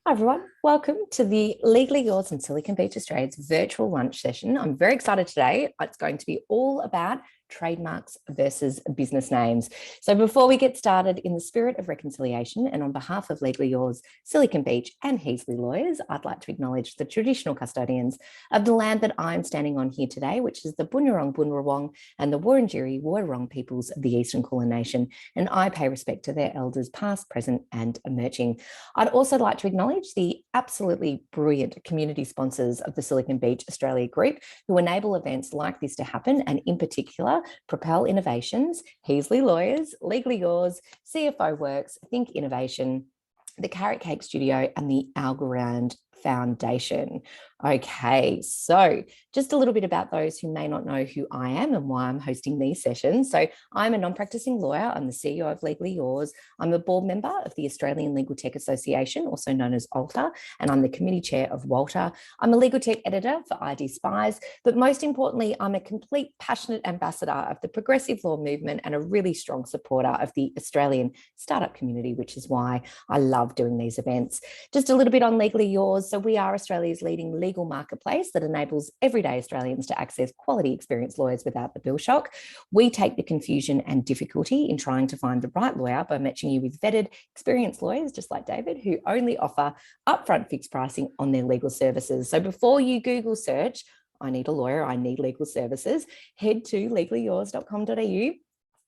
Hi everyone, welcome to the Legally Yours and Silicon Beach Australia's virtual lunch session. I'm very excited today. It's going to be all about trademarks versus business names. So before we get started, in the spirit of reconciliation and on behalf of Legally Yours, Silicon Beach and Heasley Lawyers, I'd like to acknowledge the traditional custodians of the land that I'm standing on here today, which is the Bunurong Bunrawong and the Wurundjeri Woi-wurrung peoples of the Eastern Kulin Nation, and I pay respect to their elders past, present and emerging. I'd also like to acknowledge the absolutely brilliant community sponsors of the Silicon Beach Australia Group who enable events like this to happen, and in particular, Propel Innovations, Heasley Lawyers, Legally Yours, CFO Works, Think Innovation, the Carrot Cake Studio, and the Algorand Foundation. Okay, so just a little bit about those who may not know who I am and why I'm hosting these sessions. So I'm a non-practicing lawyer. I'm the CEO of Legally Yours. I'm a board member of the Australian Legal Tech Association, also known as ALTA, and I'm the committee chair of WALTA. I'm a legal tech editor for ID Spies, but most importantly, I'm a complete passionate ambassador of the progressive law movement and a really strong supporter of the Australian startup community, which is why I love doing these events. Just a little bit on Legally Yours. So we are Australia's leading legal marketplace that enables everyday Australians to access quality experienced lawyers without the bill shock. We take the confusion and difficulty in trying to find the right lawyer by matching you with vetted, experienced lawyers, just like David, who only offer upfront fixed pricing on their legal services. So before you Google search, I need a lawyer, I need legal services, head to legallyyours.com.au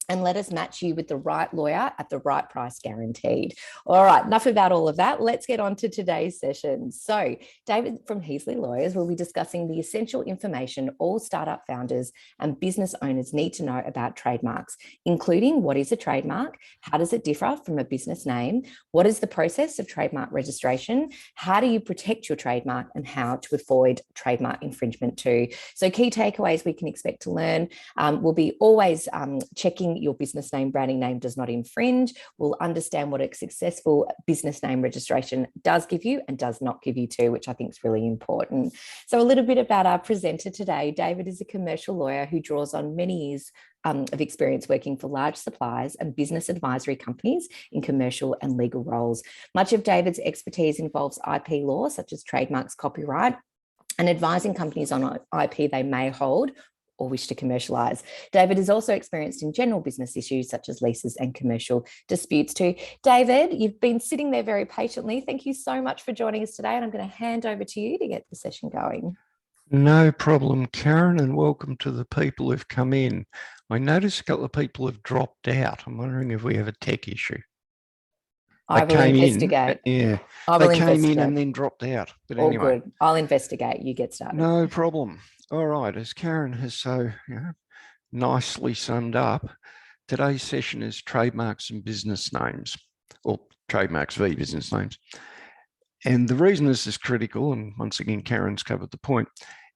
and let us match you with the right lawyer at the right price, guaranteed. All right, enough about all of that. Let's get on to today's session. So David from Heasley Lawyers will be discussing the essential information all startup founders and business owners need to know about trademarks, including what is a trademark, how does it differ from a business name, what is the process of trademark registration, how do you protect your trademark, and how to avoid trademark infringement too. So key takeaways we can expect to learn will be always checking your business name, branding name does not infringe. We'll understand what a successful business name registration does give you and does not give you too, which I think is really important. So a little bit about our presenter today. David is a commercial lawyer who draws on many years of experience working for large suppliers and business advisory companies in commercial and legal roles. Much of David's expertise involves IP law, such as trademarks, copyright, and advising companies on IP they may hold or wish to commercialise. David is also experienced in general business issues such as leases and commercial disputes too. David, you've been sitting there very patiently. Thank you so much for joining us today, and I'm going to hand over to you to get the session going. No problem, Karen, and welcome to the people who've come in. I noticed a couple of people have dropped out. I'm wondering if we have a tech issue. I will investigate. Yeah, they came in and then dropped out. But all anyway, good. I'll investigate. You get started. No problem. All right, as Karen has so nicely summed up, today's session is trademarks and business names, or trademarks v business names. And the reason this is critical, and once again, Karen's covered the point,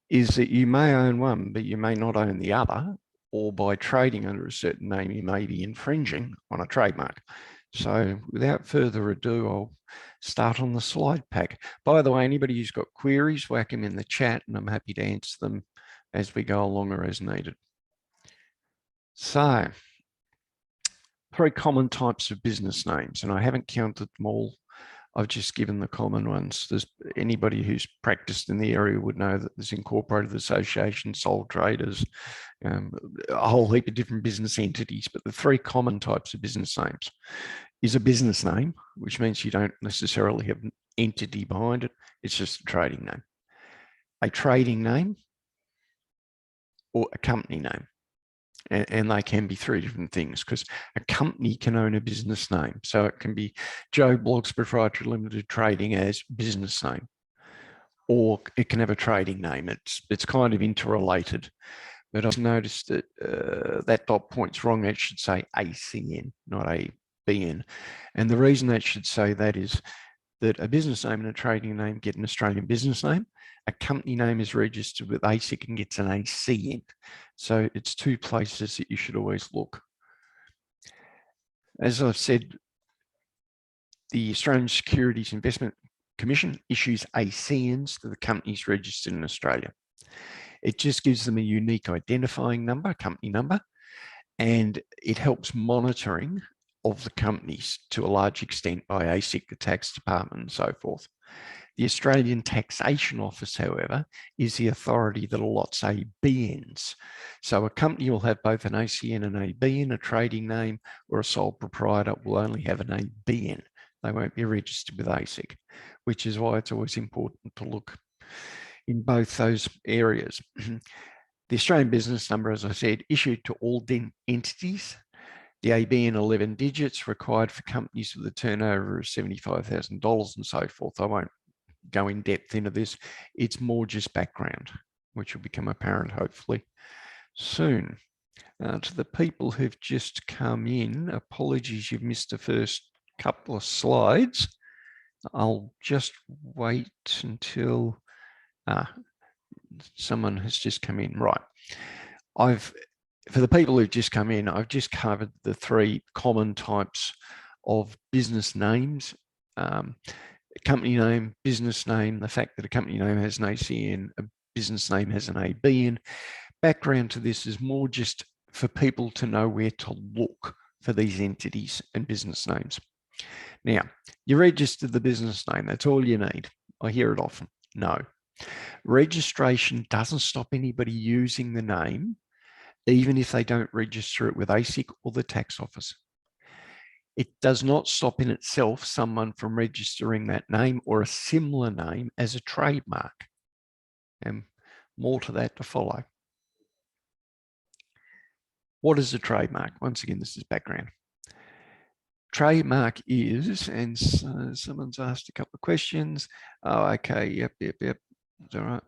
is that you may own one, but you may not own the other, or by trading under a certain name, you may be infringing on a trademark. So without further ado, I'll start on the slide pack. By the way, anybody who's got queries, whack them in the chat and I'm happy to answer them as we go along or as needed. So, 3 common types of business names, and I haven't counted them all. I've just given the common ones. There's anybody who's practiced in the area would know that there's incorporated associations, sole traders, a whole heap of different business entities, but the 3 common types of business names is a business name, which means you don't necessarily have an entity behind it. It's just a trading name. A trading name or a company name. And they can be 3 different things, because a company can own a business name. So it can be Joe Blogg's Proprietary Limited Trading as business name, or it can have a trading name. It's kind of interrelated. But I've noticed that that dot point's wrong. It should say ACN, not ABN. And the reason that should say that is that a business name and a trading name get an Australian business name. A company name is registered with ASIC and gets an ACN. So it's 2 places that you should always look. As I've said, the Australian Securities Investment Commission issues ACNs to the companies registered in Australia. It just gives them a unique identifying number, company number, and it helps monitoring of the companies to a large extent by ASIC, the tax department, and so forth. The Australian Taxation Office, however, is the authority that allots ABNs. So a company will have both an ACN and ABN, a trading name, or a sole proprietor will only have an ABN. They won't be registered with ASIC, which is why it's always important to look in both those areas. The Australian business number, as I said, issued to all entities. The ABN 11 digits required for companies with a turnover of $75,000 and so forth. I won't go in depth into this. It's more just background, which will become apparent hopefully soon. To the people who've just come in, apologies you've missed the first couple of slides. I'll just wait until someone has just come in. Right. For the people who've just come in, I've just covered the three common types of business names. Company name, business name, the fact that a company name has an ACN, a business name has an ABN. Background to this is more just for people to know where to look for these entities and business names. Now, you registered the business name, that's all you need. I hear it often. No. Registration doesn't stop anybody using the name, even if they don't register it with ASIC or the tax office. It does not stop in itself someone from registering that name or a similar name as a trademark. And more to that to follow. What is a trademark? Once again, this is background. Trademark is, and someone's asked a couple of questions. Oh, okay, yep. It's all right.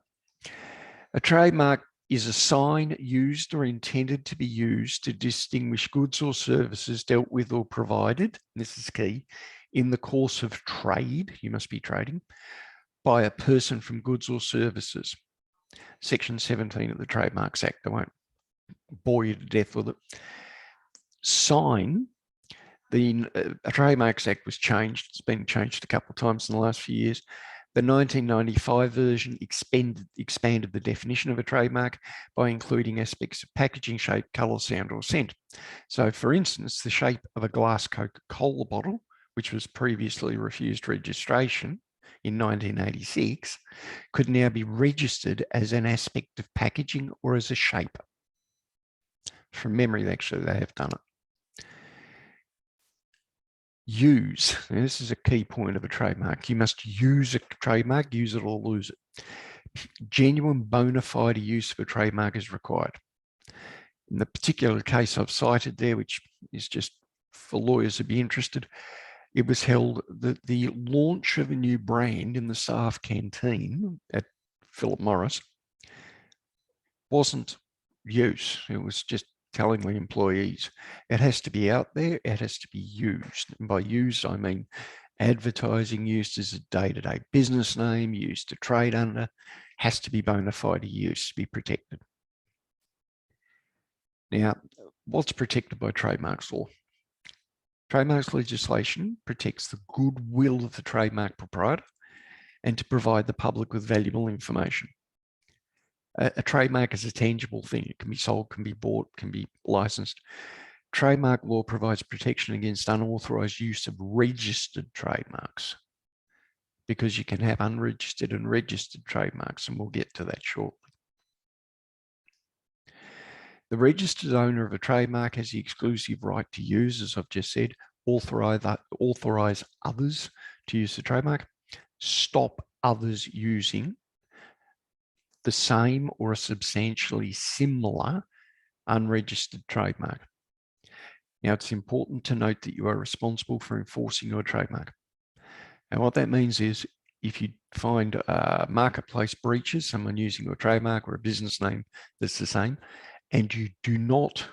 A trademark is a sign used or intended to be used to distinguish goods or services dealt with or provided, this is key, in the course of trade, you must be trading, by a person from goods or services. Section 17 of the Trademarks Act, I won't bore you to death with it. Sign, the Trademarks Act was changed, it's been changed a couple of times in the last few years. The 1995 version expanded the definition of a trademark by including aspects of packaging, shape, colour, sound, or scent. So, for instance, the shape of a glass Coca-Cola bottle, which was previously refused registration in 1986, could now be registered as an aspect of packaging or as a shape. From memory, actually, they have done it. Use, and this is a key point of a trademark. You must use a trademark, use it or lose it. Genuine bona fide use of a trademark is required. In the particular case I've cited there, which is just for lawyers to be interested, it was held that the launch of a new brand in the staff canteen at Philip Morris wasn't use, it was just telling the employees it has to be out there, it has to be used. And by used, I mean advertising used as a day-to-day business name, used to trade under, has to be bona fide use to be protected. Now, what's protected by trademarks law? Trademarks legislation protects the goodwill of the trademark proprietor and to provide the public with valuable information. A trademark is a tangible thing. It can be sold, can be bought, can be licensed. Trademark law provides protection against unauthorized use of registered trademarks because you can have unregistered and registered trademarks, and we'll get to that shortly. The registered owner of a trademark has the exclusive right to use, as I've just said, authorize others to use the trademark, stop others using the same or a substantially similar unregistered trademark. Now, it's important to note that you are responsible for enforcing your trademark. And what that means is if you find marketplace breaches, someone using your trademark or a business name that's the same, and you do not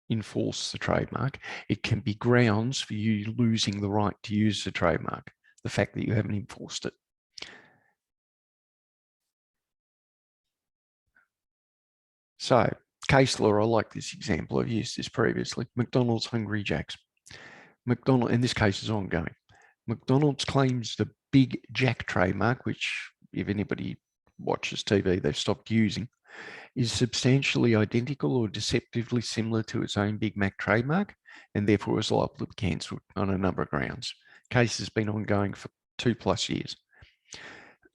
enforce the trademark, it can be grounds for you losing the right to use the trademark, the fact that you haven't enforced it. So, case law, I like this example. I've used this previously. McDonald's Hungry Jacks. McDonald's, and this case is ongoing. McDonald's claims the Big Jack trademark, which if anybody watches TV, they've stopped using. is substantially identical or deceptively similar to its own Big Mac trademark, and therefore is liable to be cancelled on a number of grounds. Case has been ongoing for 2+ years.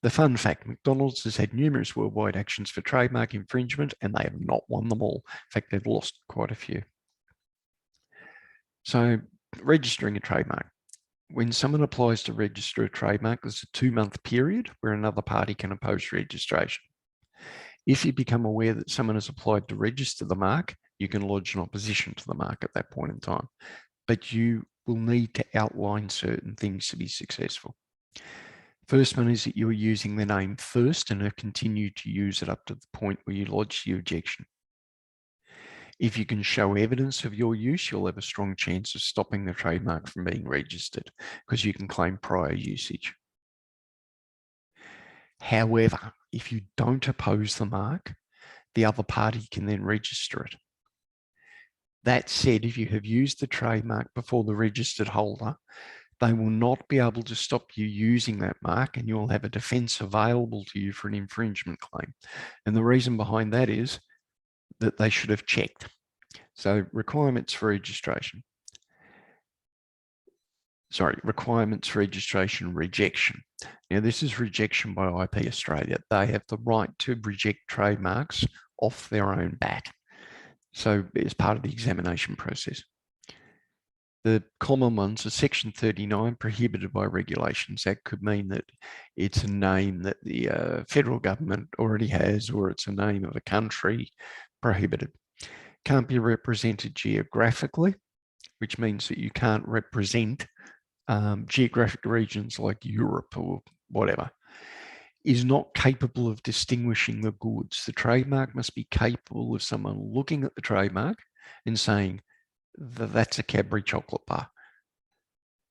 The fun fact, McDonald's has had numerous worldwide actions for trademark infringement, and they have not won them all. In fact, they've lost quite a few. So, registering a trademark. When someone applies to register a trademark, there's a 2-month period where another party can oppose registration. If you become aware that someone has applied to register the mark, you can lodge an opposition to the mark at that point in time. But you will need to outline certain things to be successful. First one is that you are using the name first and have continued to use it up to the point where you lodge the objection. If you can show evidence of your use, you'll have a strong chance of stopping the trademark from being registered because you can claim prior usage. However, if you don't oppose the mark, the other party can then register it. That said, if you have used the trademark before the registered holder, they will not be able to stop you using that mark, and you'll have a defence available to you for an infringement claim. And the reason behind that is that they should have checked. So requirements for registration. Requirements for registration, rejection. Now, this is rejection by IP Australia. They have the right to reject trademarks off their own bat. So as part of the examination process. The common ones are Section 39, prohibited by regulations. That could mean that it's a name that the federal government already has, or it's a name of a country, prohibited. Can't be represented geographically, which means that you can't represent geographic regions like Europe or whatever. Is not capable of distinguishing the goods. The trademark must be capable of someone looking at the trademark and saying, that's a Cadbury chocolate bar,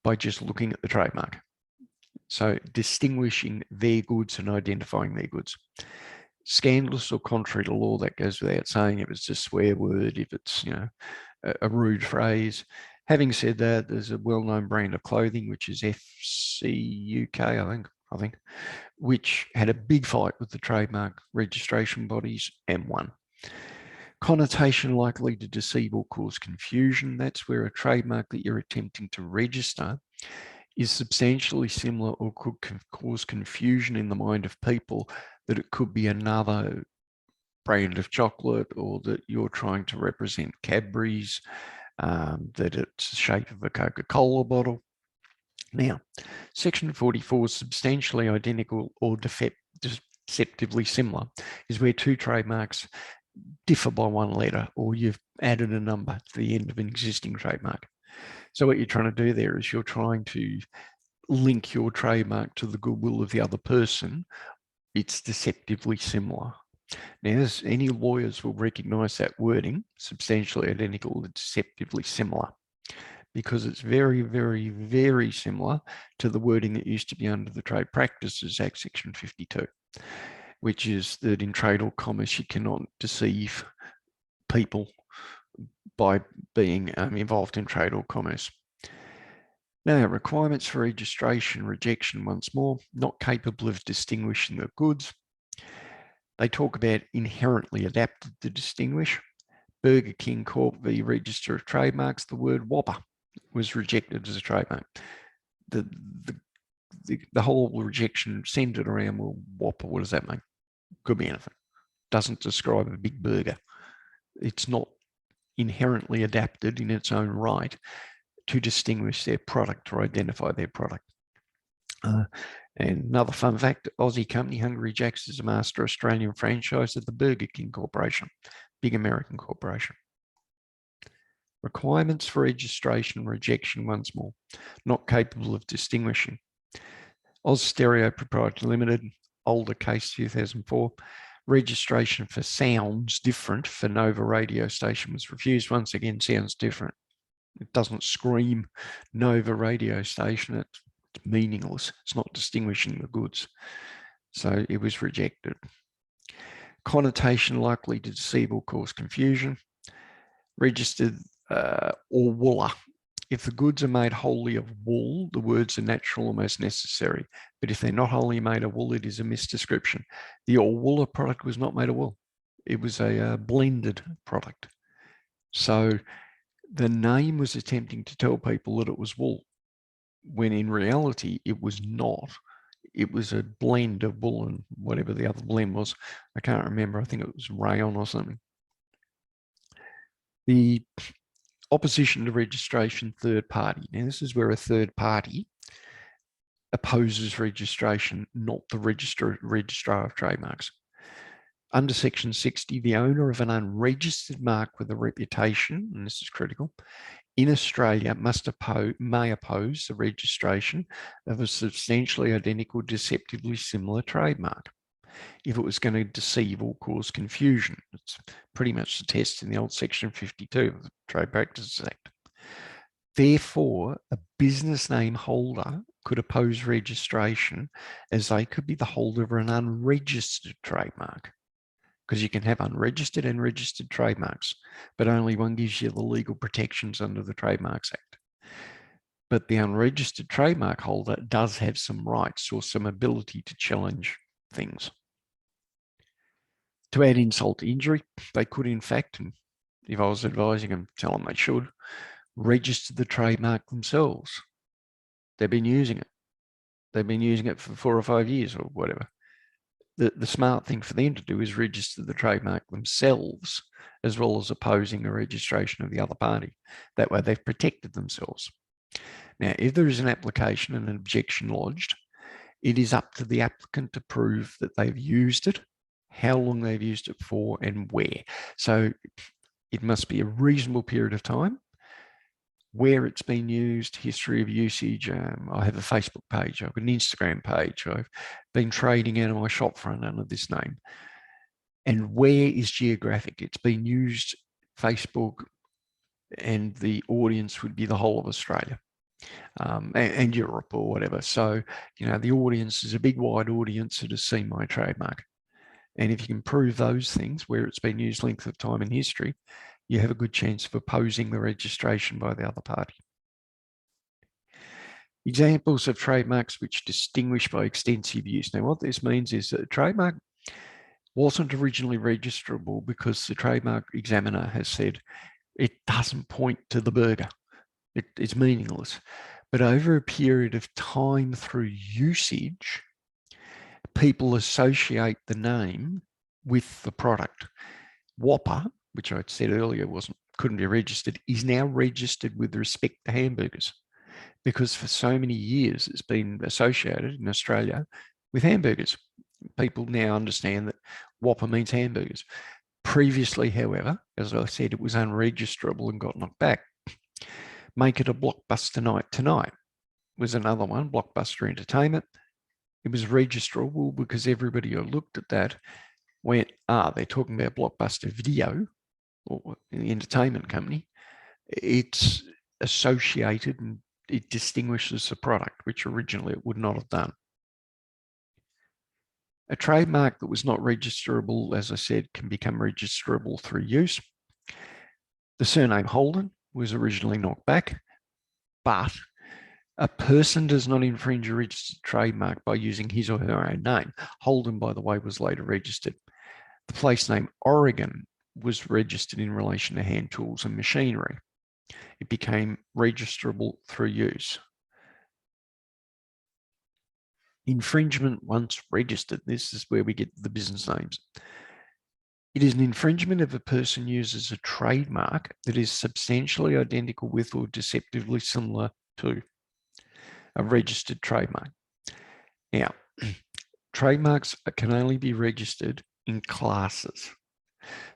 by just looking at the trademark. So distinguishing their goods and identifying their goods. Scandalous or contrary to law, that goes without saying. If it's a swear word, if it's a rude phrase. Having said that, there's a well-known brand of clothing, which is FCUK, I think, which had a big fight with the trademark registration bodies and won. Connotation likely to deceive or cause confusion. That's where a trademark that you're attempting to register is substantially similar or could cause confusion in the mind of people that it could be another brand of chocolate, or that you're trying to represent Cadbury's, that it's the shape of a Coca-Cola bottle. Now, Section 44 is substantially identical or deceptively similar, is where two trademarks differ by one letter, or you've added a number to the end of an existing trademark. So what you're trying to do there is you're trying to link your trademark to the goodwill of the other person. It's deceptively similar. Now, as any lawyers will recognize that wording, substantially identical or deceptively similar, because it's very, very, very similar to the wording that used to be under the Trade Practices Act, Section 52. Which is that in trade or commerce, you cannot deceive people by being involved in trade or commerce. Now, requirements for registration, rejection, once more, not capable of distinguishing the goods. They talk about inherently adapted to distinguish. Burger King Corp v. Register of Trademarks, the word Whopper was rejected as a trademark. The whole rejection centered around, well, Whopper, what does that mean? Could be anything. Doesn't describe a big burger. It's not inherently adapted in its own right to distinguish their product or identify their product. And another fun fact, Aussie company Hungry Jack's is a master Australian franchise of the Burger King Corporation, big American corporation. Requirements for registration, rejection, once more, not capable of distinguishing. Oz Stereo Proprietary Limited, older case, 2004. Registration for sounds different for Nova radio station was refused. Once again, sounds different. It doesn't scream Nova radio station. It's meaningless. It's not distinguishing the goods. So it was rejected. Connotation likely to deceive or cause confusion. Registered or wooler. If the goods are made wholly of wool, the words are natural or most necessary. But if they're not wholly made of wool, it is a misdescription. The All Wooler product was not made of wool. It was a blended product. So the name was attempting to tell people that it was wool, when in reality it was not. It was a blend of wool and whatever the other blend was. I can't remember. I think it was rayon or something. The opposition to registration, third party. Now, this is where a third party opposes registration, not the registrar of trademarks. Under Section 60, the owner of an unregistered mark with a reputation, and this is critical, in Australia may oppose the registration of a substantially identical, deceptively similar trademark if it was going to deceive or cause confusion. It's pretty much the test in the old Section 52 of the Trade Practices Act. Therefore, a business name holder could oppose registration as they could be the holder of an unregistered trademark, because you can have unregistered and registered trademarks, but only one gives you the legal protections under the Trademarks Act. But the unregistered trademark holder does have some rights or some ability to challenge things. To add insult to injury, they could in fact, and if I was advising them, tell them they should, register the trademark themselves. They've been using it. They've been using it for 4 or 5 years or whatever. The smart thing for them to do is register the trademark themselves, as well as opposing the registration of the other party. That way they've protected themselves. Now, if there is an application and an objection lodged, it is up to the applicant to prove that they've used it, how long they've used it for, and where. So it must be a reasonable period of time, where it's been used, history of usage. I have a Facebook page, I've got an Instagram page, I've been trading out of my shop front under this name. And where is geographic? It's been used, Facebook, and the audience would be the whole of Australia and Europe or whatever. So, you know, the audience is a big wide audience that has seen my trademark. And if you can prove those things, where it's been used, length of time in history, you have a good chance of opposing the registration by the other party. Examples of trademarks which distinguish by extensive use. Now, what this means is that a trademark wasn't originally registerable because the trademark examiner has said it doesn't point to the burger. It's meaningless. But over a period of time through usage, people associate the name with the product. Whopper, which I said earlier couldn't be registered, is now registered with respect to hamburgers, because for so many years it's been associated in Australia with hamburgers. People now understand that Whopper means hamburgers. Previously, however, as I said, it was unregisterable and got knocked back. Make it a Blockbuster Night Tonight was another one, Blockbuster Entertainment. It was registerable because everybody who looked at that went, they're talking about Blockbuster Video or the entertainment company. It's associated and it distinguishes the product, which originally it would not have done. A trademark that was not registerable, as I said, can become registerable through use. The surname Holden was originally knocked back, but a person does not infringe a registered trademark by using his or her own name. Holden, by the way, was later registered. The place name Oregon was registered in relation to hand tools and machinery. It became registerable through use. Infringement once registered, this is where we get the business names. It is an infringement if a person uses a trademark that is substantially identical with or deceptively similar to a registered trademark. Now, trademarks can only be registered in classes.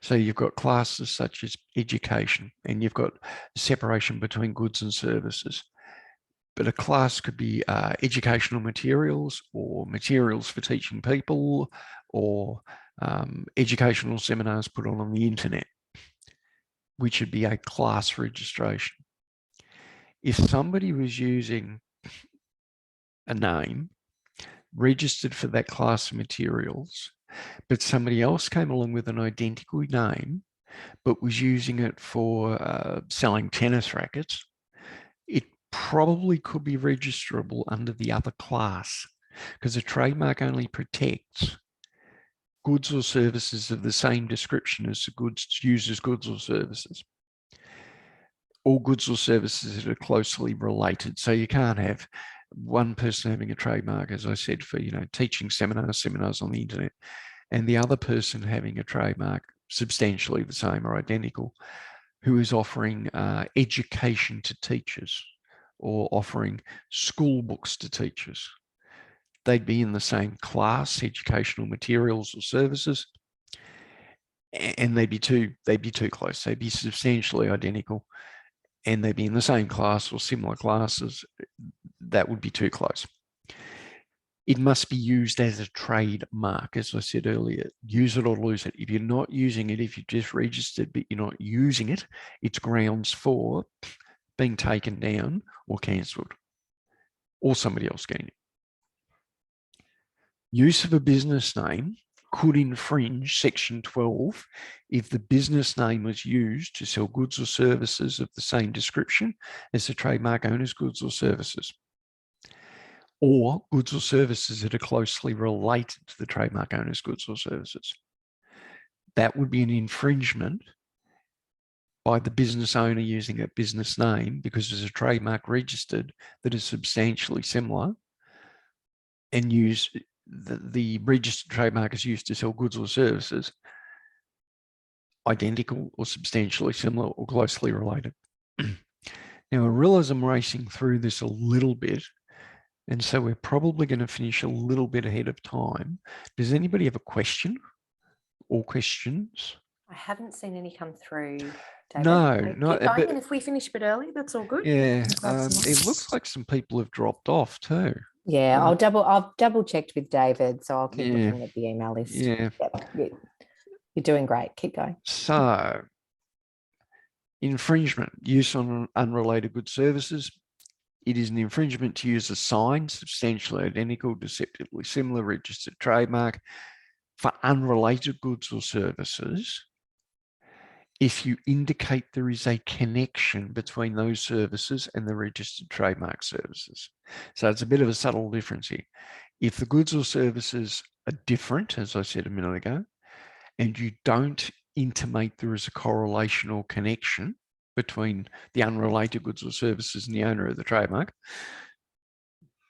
So you've got classes such as education, and you've got separation between goods and services. But a class could be educational materials or materials for teaching people or educational seminars put on the internet, which would be a class registration. If somebody was using a name registered for that class of materials, but somebody else came along with an identical name, but was using it for selling tennis rackets, it probably could be registerable under the other class, because a trademark only protects goods or services of the same description as the goods used as goods or services. All goods or services that are closely related. So you can't have one person having a trademark, as I said, for, teaching seminars on the internet, and the other person having a trademark substantially the same or identical, who is offering education to teachers or offering school books to teachers. They'd be in the same class, educational materials or services, and they'd be too close. They'd be substantially identical, and they'd be in the same class or similar classes. That would be too close. It must be used as a trademark, as I said earlier. Use it or lose it. If you're not using it, if you just registered but you're not using it, it's grounds for being taken down or cancelled, or somebody else getting it. Use of a business name could infringe Section 12 if the business name was used to sell goods or services of the same description as the trademark owner's goods or services, or goods or services that are closely related to the trademark owner's goods or services. That would be an infringement by the business owner using a business name because there's a trademark registered that is substantially similar, and use the registered trademark is used to sell goods or services identical or substantially similar or closely related. Now, I realize I'm racing through this a little bit, and so we're probably going to finish a little bit ahead of time. Does anybody have a question or questions? I haven't seen any come through, David. No, Keep no. going, and if we finish a bit early, that's all good. Yeah, it looks like some people have dropped off too. Yeah, I've double checked with David, so I'll keep looking at the email list. Yeah. Yep. You're doing great. Keep going. So, infringement, use on unrelated goods services. It is an infringement to use a sign, substantially identical, deceptively similar, registered trademark for unrelated goods or services if you indicate there is a connection between those services and the registered trademark services. So it's a bit of a subtle difference here. If the goods or services are different, as I said a minute ago, and you don't intimate there is a correlation or connection between the unrelated goods or services and the owner of the trademark,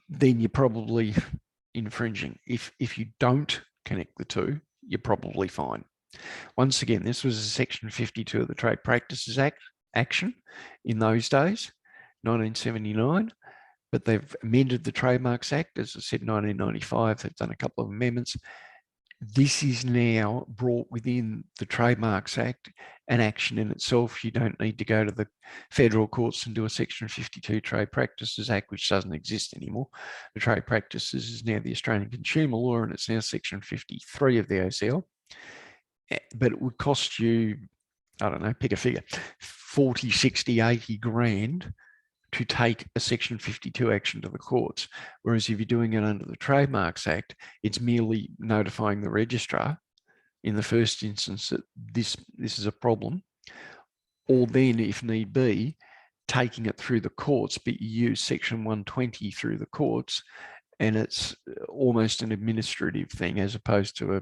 then you're probably infringing. If you don't connect the two, you're probably fine. Once again, this was a Section 52 of the Trade Practices Act action in those days, 1979, but they've amended the Trademarks Act, as I said, 1995. They've done a couple of amendments. This is now brought within the Trademarks Act, an action in itself. You don't need to go to the federal courts and do a Section 52 Trade Practices Act, which doesn't exist anymore. The Trade Practices is now the Australian Consumer Law, and it's now Section 53 of the ACL. But it would cost you, I don't know, pick a figure, 40, 60, 80 grand to take a Section 52 action to the courts. Whereas if you're doing it under the Trademarks Act, it's merely notifying the registrar in the first instance that this is a problem, or then, if need be, taking it through the courts, but you use Section 120 through the courts, and it's almost an administrative thing as opposed to a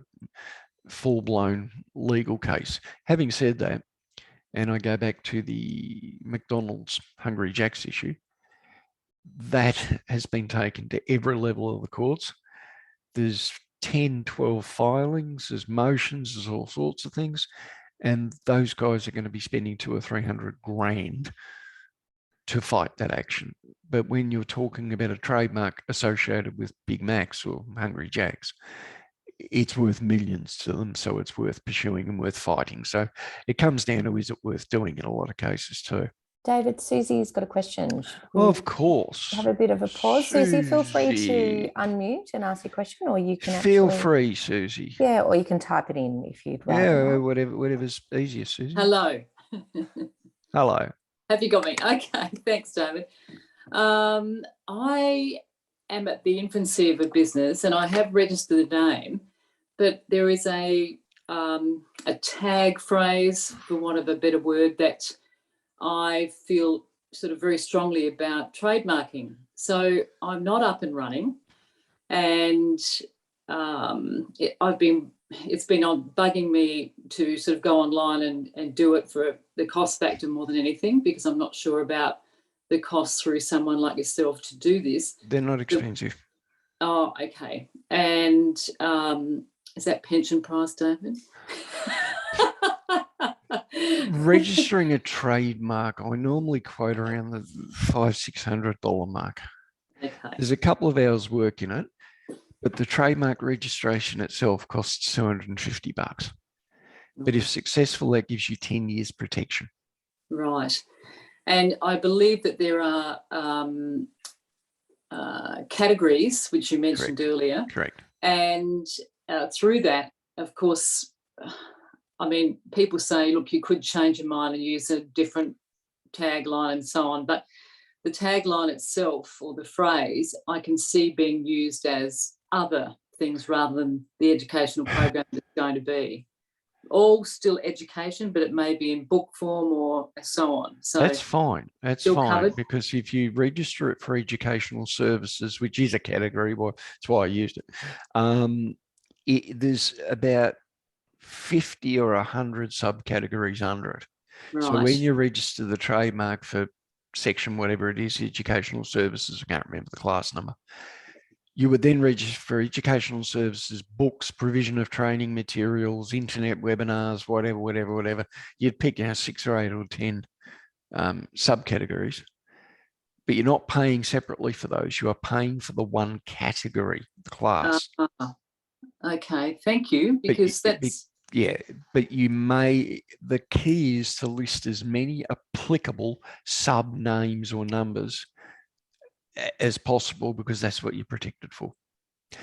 full-blown legal case. Having said that, and I go back to the McDonald's Hungry Jack's issue, that has been taken to every level of the courts. There's 10, 12 filings, there's motions, there's all sorts of things, and those guys are going to be spending 200 or 300 grand to fight that action. But when you're talking about a trademark associated with Big Macs or Hungry Jack's, it's worth millions to them, so it's worth pursuing and worth fighting. So it comes down to, is it worth doing in a lot of cases too. David, Susie's got a question. Well, of course. Have a bit of a pause. Susie, feel free to unmute and ask your question, or you can feel free, Susie. Yeah, or you can type it in if you'd rather. Yeah, whatever's easiest, Susie. Hello. Hello. Have you got me? Okay, thanks, David. I am at the infancy of a business and I have registered the name, but there is a tag phrase, for want of a better word, that I feel sort of very strongly about trademarking. So I'm not up and running, and I've been it's been bugging me to sort of go online and do it for the cost factor more than anything, because I'm not sure about the cost through someone like yourself to do this. They're not expensive. Oh, okay. And is that pension price, David? Registering a trademark, I normally quote around the $500-600 mark. Okay. There's a couple of hours work in it, but the trademark registration itself costs $250. But if successful, that gives you 10 years protection. Right. And I believe that there are categories, which you mentioned earlier. Correct. And through that, of course, I mean, people say, look, you could change your mind and use a different tagline and so on. But the tagline itself, or the phrase, I can see being used as other things rather than the educational program that's going to be. All still education, but it may be in book form or so on. So that's fine. That's fine, covered. because if you register it for educational services, which is a category, well, that's why I used it. There's about 50 or 100 subcategories under it. Right. So when you register the trademark for section, whatever it is, educational services, I can't remember the class number, you would then register for educational services, books, provision of training materials, internet webinars, whatever. You'd pick 6 or 8 or 10 subcategories, but you're not paying separately for those. You are paying for the one category, the class. Okay, thank you, because but you may, the key is to list as many applicable sub names or numbers as possible, because that's what you're protected for.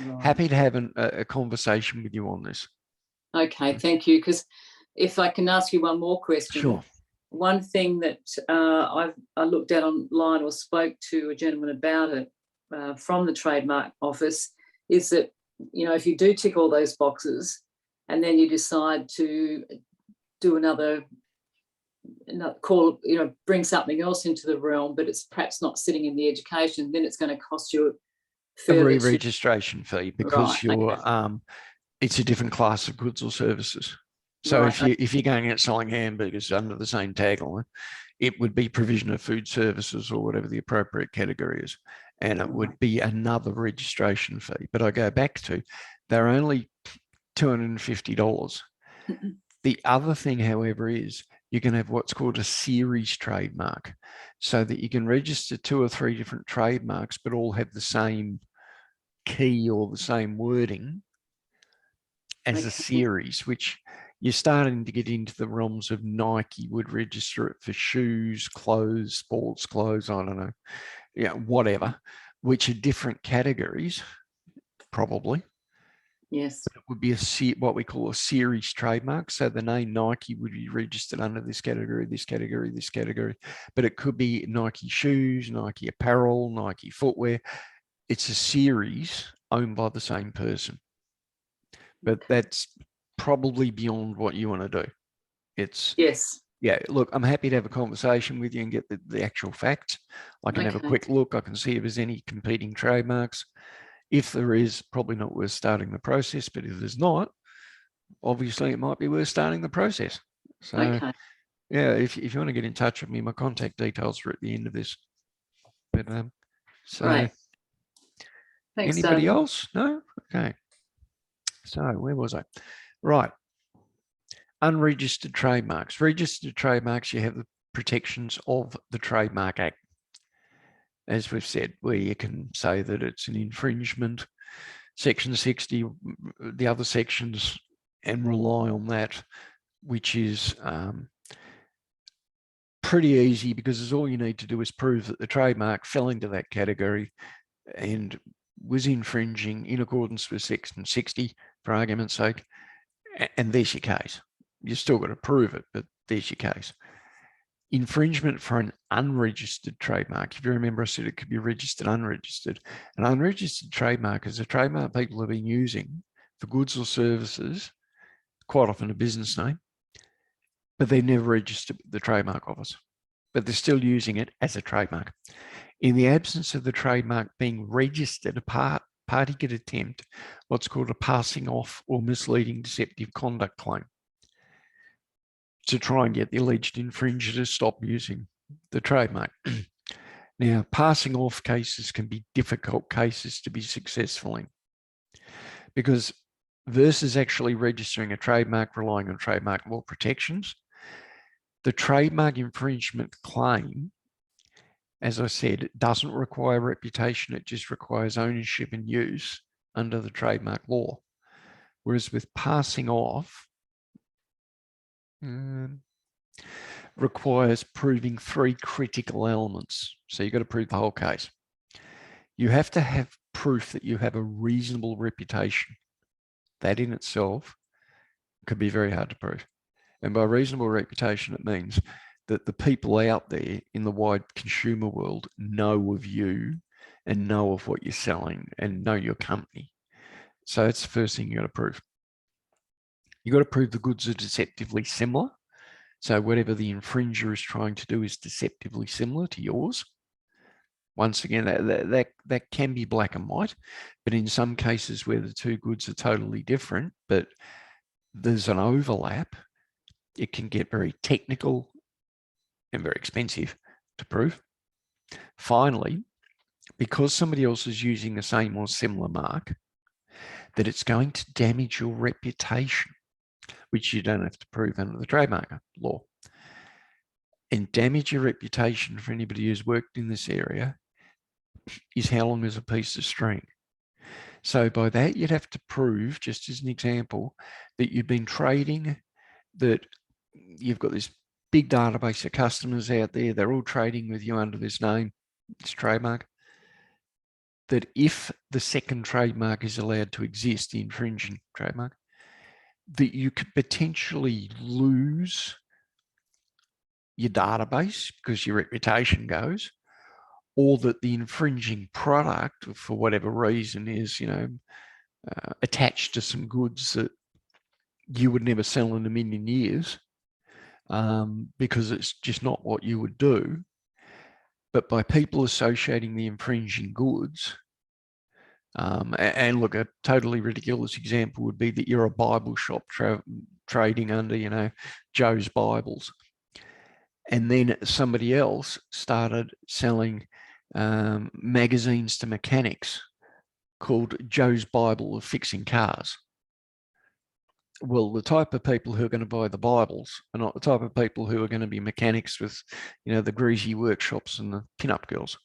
Right. Happy to have a conversation with you on this. Okay, thank you. Because if I can ask you one more question. Sure. One thing that I looked at online, or spoke to a gentleman about it from the Trademark Office, is that, you know, if you do tick all those boxes and then you decide to do another call, you know, bring something else into the realm, but it's perhaps not sitting in the education, then it's going to cost you a re-registration fee, because right, you're okay. It's a different class of goods or services. So right, if you're going out selling hamburgers under the same tagline, it would be provision of food services or whatever the appropriate category is, and it would be another registration fee. But I go back to, they're only $250. The other thing, however, is you can have what's called a series trademark, so that you can register 2 or 3 different trademarks, but all have the same key or the same wording as a series, which you're starting to get into the realms of Nike would register it for shoes, clothes, sports clothes, I don't know, whatever, which are different categories, probably. Yes. But it would be what we call a series trademark. So the name Nike would be registered under this category, this category, this category, but it could be Nike shoes, Nike apparel, Nike footwear. It's a series owned by the same person. But that's probably beyond what you want to do. It's look, I'm happy to have a conversation with you and get the actual facts. I can have a quick look. I can see if there's any competing trademarks. If there is, probably not worth starting the process, but if there's not, obviously it might be worth starting the process. So yeah, if you want to get in touch with me, my contact details are at the end of this. But Thanks, anybody David. else? No? Okay. So where was I? Right. Unregistered trademarks. Registered trademarks, you have the protections of the Trademark Act. As we've said, where you can say that it's an infringement, Section 60, the other sections, and rely on that, which is pretty easy, because all you need to do is prove that the trademark fell into that category and was infringing in accordance with Section 60, for argument's sake, and there's your case. You've still got to prove it, but there's your case. Infringement for an unregistered trademark. If you remember, I said it could be registered, unregistered. An unregistered trademark is a trademark people have been using for goods or services, quite often a business name, but they never registered with the Trademark Office, but they're still using it as a trademark. In the absence of the trademark being registered, apart party could attempt what's called a passing off or misleading deceptive conduct claim to try and get the alleged infringer to stop using the trademark. Now, passing off cases can be difficult cases to be successful in, because versus actually registering a trademark relying on trademark law protections, the trademark infringement claim, as I said, it doesn't require reputation, it just requires ownership and use under the trademark law. Whereas with passing off, requires proving 3 critical elements. So you've got to prove the whole case. You have to have proof that you have a reasonable reputation. That in itself could be very hard to prove. And by reasonable reputation, it means that the people out there in the wide consumer world know of you and know of what you're selling and know your company. So that's the first thing you got to prove. You got to prove the goods are deceptively similar. So whatever the infringer is trying to do is deceptively similar to yours. Once again, that can be black and white, but in some cases where the two goods are totally different, but there's an overlap, it can get very technical and very expensive to prove. Finally, because somebody else is using the same or similar mark, that it's going to damage your reputation, which you don't have to prove under the trademark law. And damage your reputation for anybody who's worked in this area is how long is a piece of string. So by that, you'd have to prove, just as an example, that you've been trading, that you've got this big database of customers out there, they're all trading with you under this name, this trademark, that if the second trademark is allowed to exist, the infringing trademark, that you could potentially lose your database because your reputation goes, or that the infringing product, for whatever reason, is, attached to some goods that you would never sell in a million years, because it's just not what you would do. But by people associating the infringing goods, and look, a totally ridiculous example would be that you're a Bible shop trading under, Joe's Bibles. And then somebody else started selling magazines to mechanics called Joe's Bible of Fixing Cars. Well, the type of people who are going to buy the Bibles are not the type of people who are going to be mechanics with, the greasy workshops and the pin-up girls.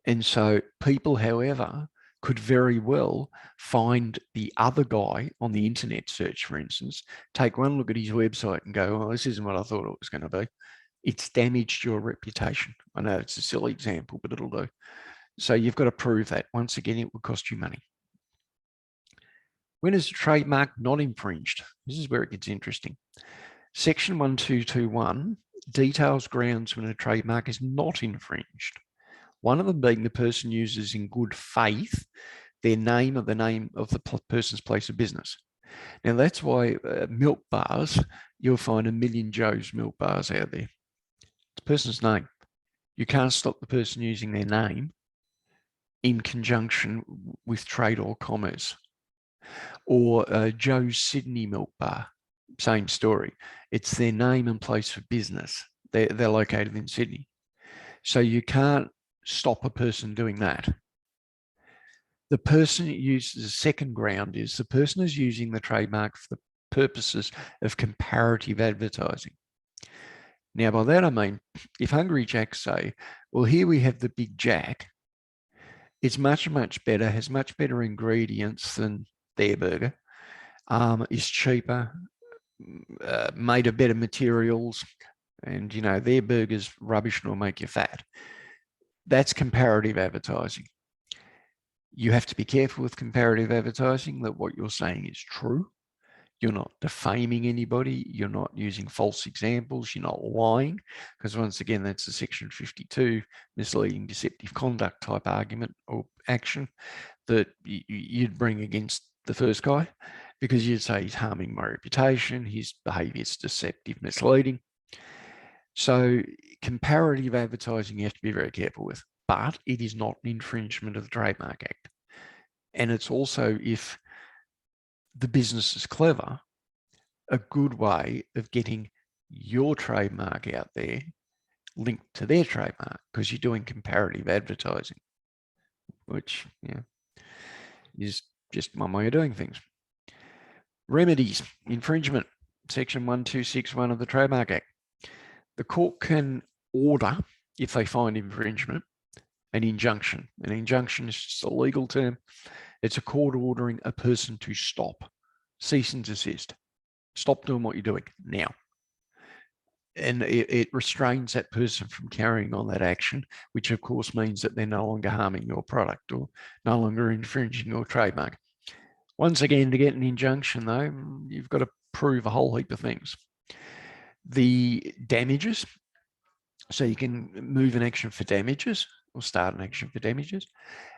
And so people, however, could very well find the other guy on the internet search, for instance, take one look at his website and go, oh, this isn't what I thought it was going to be. It's damaged your reputation. I know it's a silly example, but it'll do. So you've got to prove that. Once again, it will cost you money. When is a trademark not infringed? This is where it gets interesting. Section 1221 details grounds when a trademark is not infringed. One of them being the person uses in good faith their name or the name of the person's place of business. Now, that's why milk bars, you'll find a million Joe's milk bars out there. It's a person's name. You can't stop the person using their name in conjunction with trade or commerce. Or Joe's Sydney Milk Bar, same story. It's their name and place of business. They're located in Sydney. So you can't stop a person doing that. The person that uses the second ground is the person is using the trademark for the purposes of comparative advertising. Now, by that I mean, if Hungry Jacks say, well, here we have the Big Jack, it's much, much better, has much better ingredients than their burger, is cheaper, made of better materials, and, their burger's rubbish and will make you fat. That's comparative advertising. You have to be careful with comparative advertising that what you're saying is true. You're not defaming anybody. You're not using false examples. You're not lying, because once again, that's a Section 52 misleading deceptive conduct type argument or action that you'd bring against the first guy, because you'd say he's harming my reputation, his behavior is deceptive, misleading. So comparative advertising you have to be very careful with, but it is not an infringement of the Trademark Act. And it's also, if the business is clever, a good way of getting your trademark out there linked to their trademark, because you're doing comparative advertising, which is just one way of doing things. Remedies, infringement, section 1261 of the Trademark Act. The court can order, if they find infringement, an injunction. An injunction is just a legal term. It's a court ordering a person to stop, cease and desist. Stop doing what you're doing now. And it restrains that person from carrying on that action, which of course means that they're no longer harming your product or no longer infringing your trademark. Once again, to get an injunction though, you've got to prove a whole heap of things. The damages, so you can move an action for damages or start an action for damages.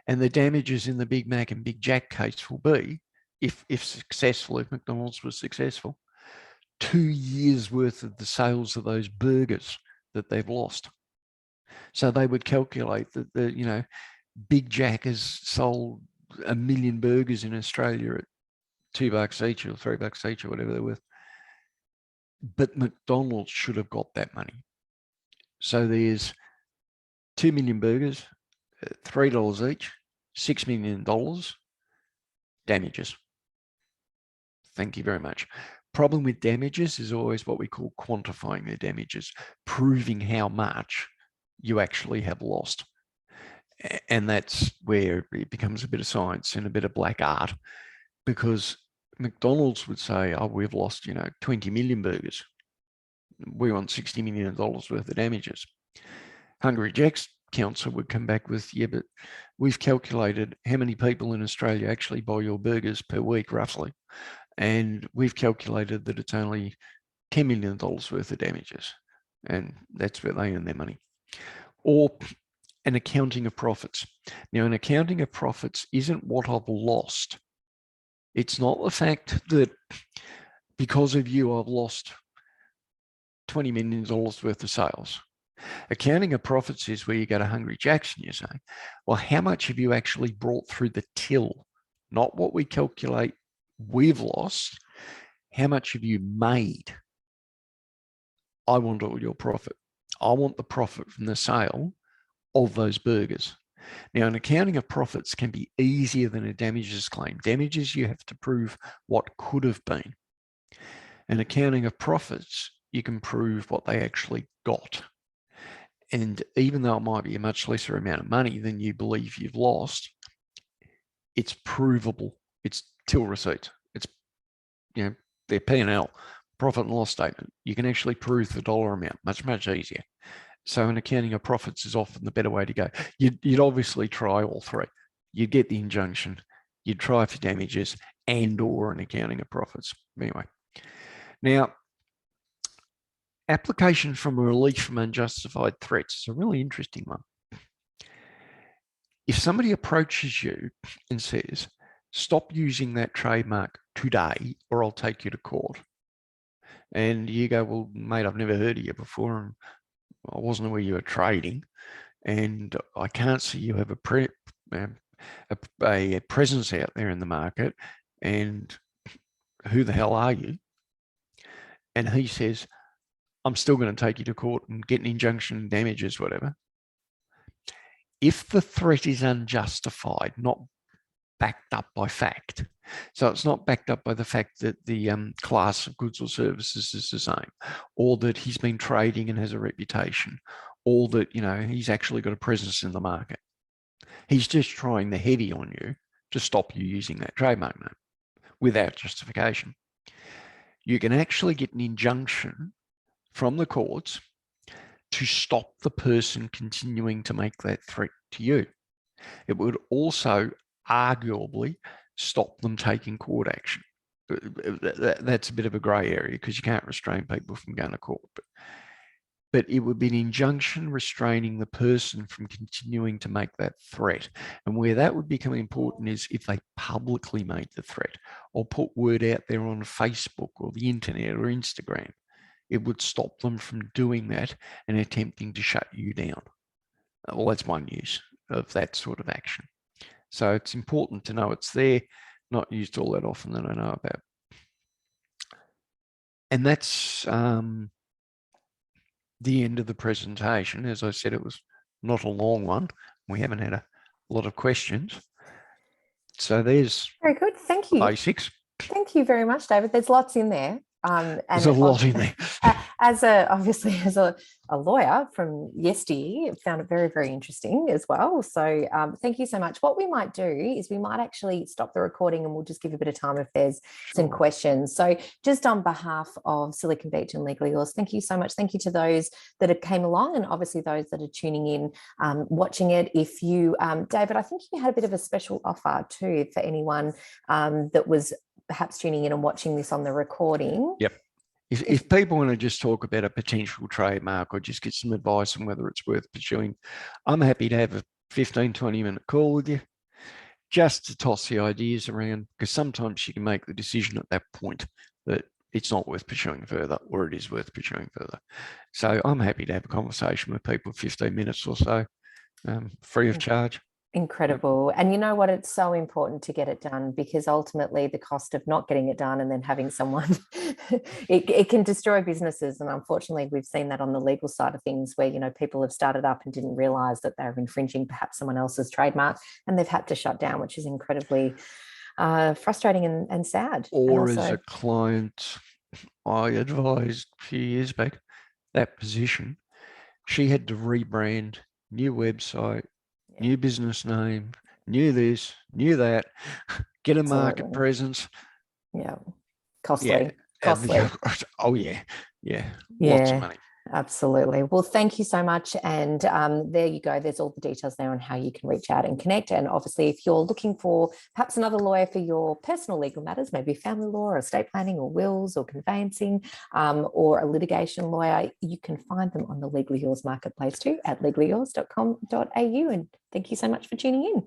And the damages in the Big Mac and Big Jack case will be, if successful, if McDonald's was successful, 2 years worth of the sales of those burgers that they've lost. So they would calculate that the Big Jack has sold 1 million burgers in Australia at $2 each or $3 each or whatever they're worth. But McDonald's should have got that money. So there's 2 million burgers, $3 each, $6 million damages. Thank you very much. Problem with damages is always what we call quantifying the damages, proving how much you actually have lost. And that's where it becomes a bit of science and a bit of black art, because McDonald's would say, oh, we've lost, 20 million burgers. We want $60 million worth of damages. Hungry Jack's counsel would come back with, yeah, but we've calculated how many people in Australia actually buy your burgers per week, roughly. And we've calculated that it's only $10 million worth of damages. And that's where they earn their money. Or an accounting of profits. Now, an accounting of profits isn't what I've lost. It's not the fact that because of you, I've lost $20 million worth of sales. Accounting of profits is where you go to Hungry Jack's and you say, well, how much have you actually brought through the till? Not what we calculate we've lost. How much have you made? I want all your profit. I want the profit from the sale of those burgers. Now, an accounting of profits can be easier than a damages claim. Damages, you have to prove what could have been. An accounting of profits, you can prove what they actually got. And even though it might be a much lesser amount of money than you believe you've lost, it's provable. It's till receipts. It's, their P&L, profit and loss statement. You can actually prove the dollar amount much, much easier. So an accounting of profits is often the better way to go. You'd obviously try all three. You'd get the injunction, you'd try for damages and or an accounting of profits. Anyway, now, application from a relief from unjustified threats is a really interesting one. If somebody approaches you and says, stop using that trademark today or I'll take you to court. And you go, well, mate, I've never heard of you before. And I wasn't aware you were trading. And I can't see you have a presence out there in the market. And who the hell are you? And he says, I'm still going to take you to court and get an injunction and damages, whatever. If the threat is unjustified, not backed up by fact, so it's not backed up by the fact that the class of goods or services is the same, or that he's been trading and has a reputation, or that, he's actually got a presence in the market. He's just trying the heavy on you to stop you using that trademark name without justification. You can actually get an injunction from the courts to stop the person continuing to make that threat to you. It would also arguably stop them taking court action. That's a bit of a grey area because you can't restrain people from going to court. But it would be an injunction restraining the person from continuing to make that threat. And where that would become important is if they publicly made the threat or put word out there on Facebook or the internet or Instagram. It would stop them from doing that and attempting to shut you down. Well, that's one use of that sort of action. So it's important to know it's there, not used all that often that I know about. And that's the end of the presentation. As I said, it was not a long one. We haven't had a lot of questions. So there's Very good. Thank the you. basics. Thank you very much, David. There's lots in there. And There's a lot in there. Obviously as a lawyer from yesteryear, found it very, very interesting as well. So thank you so much. What we might do is we might actually stop the recording and we'll just give you a bit of time if there's some questions. So just on behalf of Silicon Beach and Legally Yours, thank you so much. Thank you to those that came along and obviously those that are tuning in, watching it. If you, David, I think you had a bit of a special offer too for anyone that was perhaps tuning in and watching this on the recording. Yep. If people want to just talk about a potential trademark or just get some advice on whether it's worth pursuing, I'm happy to have a 15, 20-minute call with you just to toss the ideas around, because sometimes you can make the decision at that point that it's not worth pursuing further or it is worth pursuing further. So I'm happy to have a conversation with people 15 minutes or so, free of charge. Incredible. And you know what? It's so important to get it done, because ultimately the cost of not getting it done and then having someone, it can destroy businesses. And unfortunately, we've seen that on the legal side of things where, you know, people have started up and didn't realize that they're infringing perhaps someone else's trademark and they've had to shut down, which is incredibly frustrating and sad. Or and also, as a client I advised a few years back, that position, she had to rebrand, new website, new business name, new this, new that, get a market presence. Yeah. Costly. Oh yeah. Lots of money. Absolutely. Well, thank you so much. And there you go. There's all the details there on how you can reach out and connect. And obviously, if you're looking for perhaps another lawyer for your personal legal matters, maybe family law or estate planning or wills or conveyancing, or a litigation lawyer, you can find them on the Legally Yours marketplace too at legallyyours.com.au. And thank you so much for tuning in.